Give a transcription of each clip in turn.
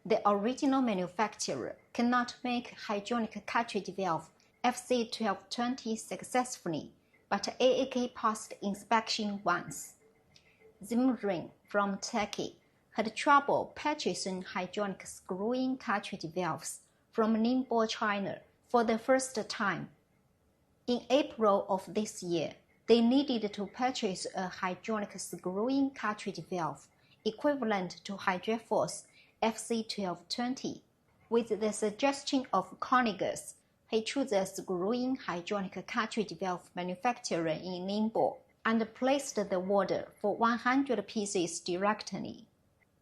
The original manufacturer cannot make hydronic cartridge valve FC12-20 successfully, but AAK passed inspection once. Zimraan from Turkey had trouble purchasing hydronic screw-in cartridge valves from Ningbo China for the first time. In April of this year, they needed to purchase a hydronic screw-in cartridge valve equivalent to HydraForce FC12-20. With the suggestion of Carnegie, he chose a screw-in hydronic cartridge valve manufacturer in Ningbo and placed the order for 100 pieces directly.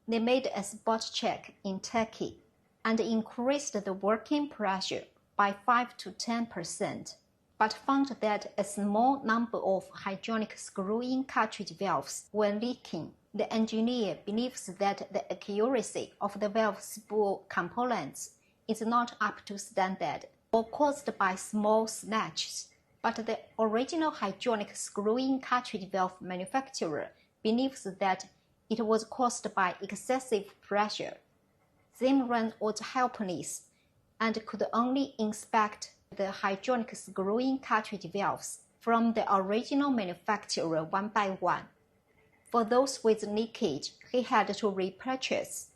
They made a spot check in Turkey and increased the working pressure by 5 to 10%, but found that a small number of hydronic screw-in cartridge valves were leaking. The engineer believes that the accuracy of the valve spool components is not up to standard or caused by small snatches, but the original hydronic screw-in cartridge valve manufacturer believes that it was caused by excessive pressure. Zimraan was helpless and could only inspect the hydronic screw-in cartridge valves from the original manufacturer one by one. For those with leakage, he had to repurchase.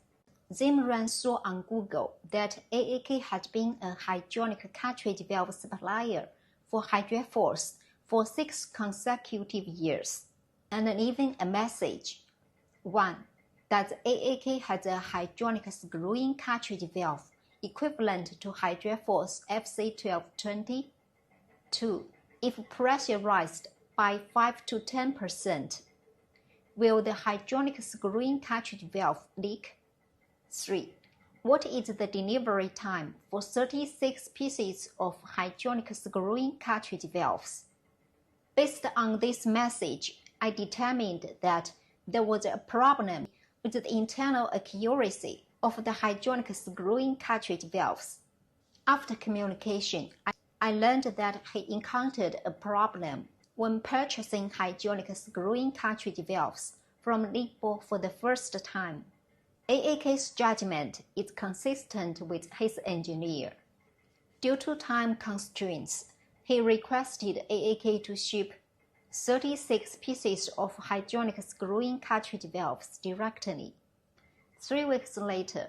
Zimraan saw on Google that AAK had been a hydronic cartridge valve supplier for HydraForce for 6 consecutive years, and even a message. 1. That AAK has a hydronic screw-in cartridge valve equivalent to HydraForce FC12-20. 2. If pressurized by 5 to 10%, will the hydronic screw-in cartridge valve leak? 3. What is the delivery time for 36 pieces of hydronic screw-in cartridge valves? Based on this message, I determined that there was a problem with the internal accuracy of the hydronic screw-in cartridge valves. After communication, I learned that he encountered a problem when purchasing hydronic screw-in cartridge valves from Ningbo for the first time. AAK's judgment is consistent with his engineer. Due to time constraints, he requested AAK to ship 36 pieces of hydronic screw-in cartridge valves directly. 3 weeks later,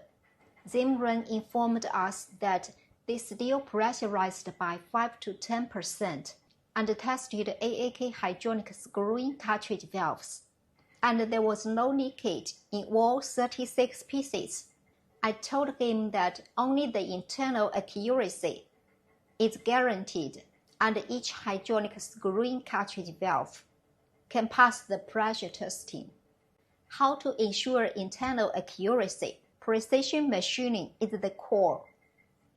Zimraan informed us that they still pressurized by 5 to 10% and tested AAK hydronic screw-in cartridge valves, and there was no leakage in all 36 pieces. I told him that only the internal accuracy is guaranteed, and each hydronic screw-in cartridge valve can pass the pressure testing. How to ensure internal accuracy? Precision machining is the core,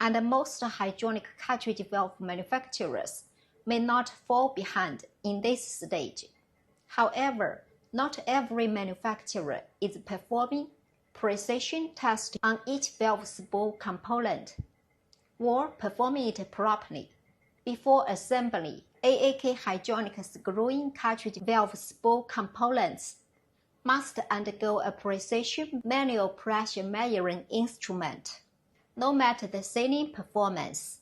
and most hydronic cartridge valve manufacturers may not fall behind in this stage. However, not every manufacturer is performing precision testing on each valve spool component or performing it properly. Before assembly, AAK hydronic screw-in cartridge valve spool components must undergo a precision manual pressure measuring instrument. No matter the sealing performance,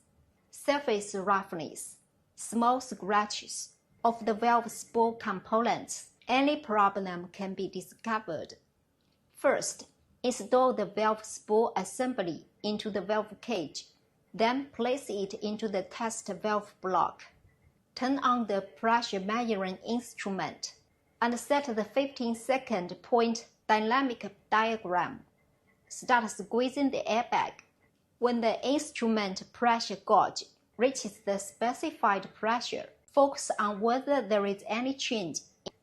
surface roughness, small scratches of the valve spool components, any problem can be discovered. First, install the valve spool assembly into the valve cage, then place it into the test valve block. Turn on the pressure measuring instrument and set the 15-second point dynamic diagram. Start squeezing the airbag. When the instrument pressure gauge reaches the specified pressure, focus on whether there is any change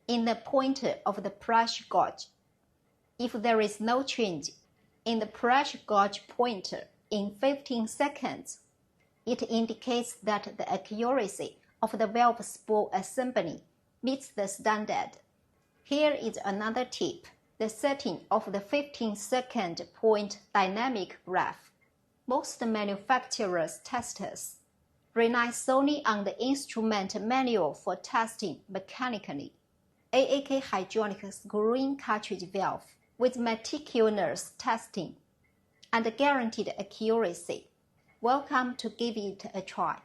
in the pointer of the pressure gauge. If there is no change in the pressure gauge pointer in 15 seconds, it indicates that the accuracy of the valve spool assembly meets the standard. Here is another tip: the setting of the 15-second point dynamic graph. Most manufacturers' testers rely solely on the instrument manual for testing mechanically. AAK hydronic screw-in cartridge valve with meticulous testing and guaranteed accuracy. Welcome to give it a try.